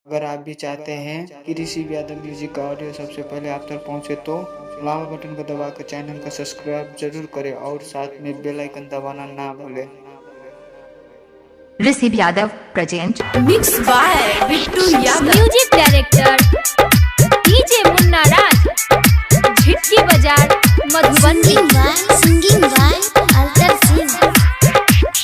अगर आप भी चाहते हैं कि ऋषि यादव म्यूजिक का ऑडियो सबसे पहले आप तक पहुंचे तो लाल बटन को दबाकर चैनल को सब्सक्राइब जरूर करें और साथ में बेल आइकन दबाना ना भूलें। Rishi Yadav present mix by Bittu Yadav, music director DJ Munna Raj, Jhitki Bazar Madhubani, singing by Altar Singh.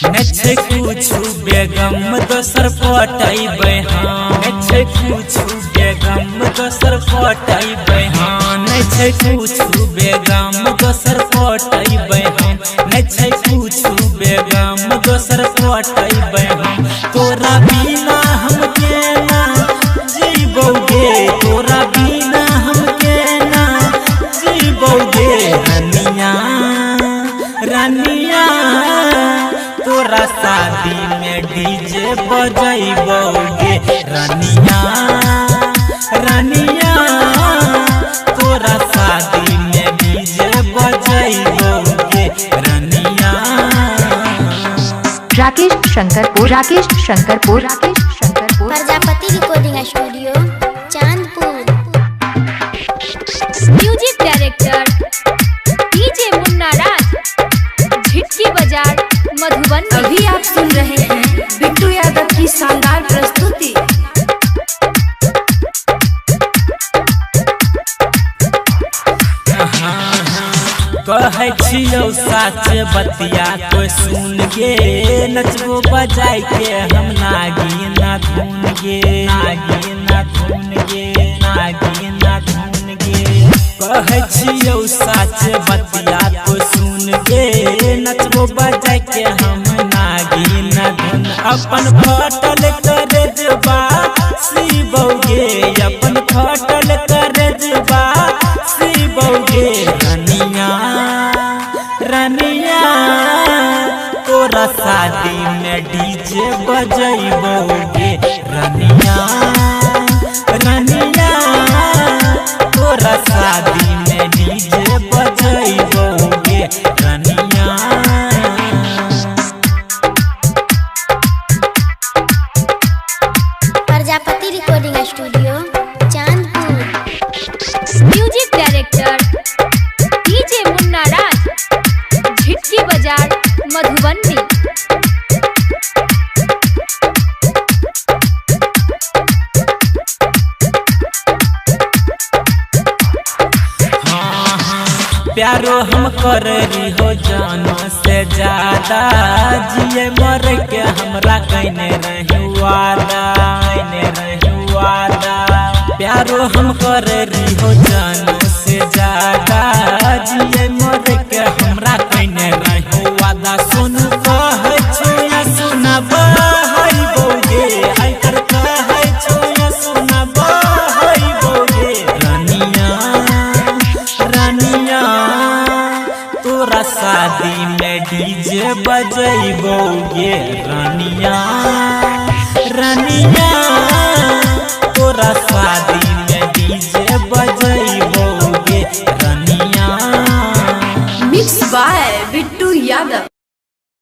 नचे कुछ बेगम दोसर पटाई बहान, नचे कुछ बेगम दोसर पटाई बहान, नचे कुछ बेगम दोसर पटाई बहान, नचे कुछ बेगम दोसर पटाई बहान। तोरा बिना हम केना जीबोगे, तोरा बिना हम केना जीबोगे। रानिया रानिया तोरा शादी में डीजे बजाइबोगे। रानिया रानिया तोरा शादी में डीजे बजाइबोगे। Raniya Rakesh Shankarpur Prajapati recording studio Chandpur. Music director DJ Munna Raj, Jhitki Bazar Madhubani. अभी आप सुन रहे हैं बिट्टू यादव की शानदार प्रस्तुति। कहै छियौ साच बतिया तो सुन गे, नचबो बजाय के हम नागिना धुन गे, नागिना धुन गे, नागिना धुन गे। कहै छियौ साच बतिया तो सुन गे, नचबो बजाय के हम नागिना धुन। अपन फटल करजबा सीबोगे, अपन फटल करजबा सीबोगे। रानिया रानिया तोरा शादी में डीजे बजाइबोगे। रानिया रानिया तोरा शादी में डीजे बजाइबोगे। Raniya Prajapati recording studio Chandpur. Music director DJ Munna Raj, Jhitki Bazar Madhubani. प्यारो हम कर रही हो जानो से ज्यादा, जिए मर के हमरा कहने रही वादा, कहने रही वादा। प्यारो हम कर रही हो जानो से ज्यादा, जिए मर के हमरा कहने रही वादा। सुन कहै छो या सुनबा हई बोगे, आई कर कहै छो या सुनबा हई बोगे। रानिया रानिया तोरा शादी में डीजे बजाइबोगे। रानिया रानिया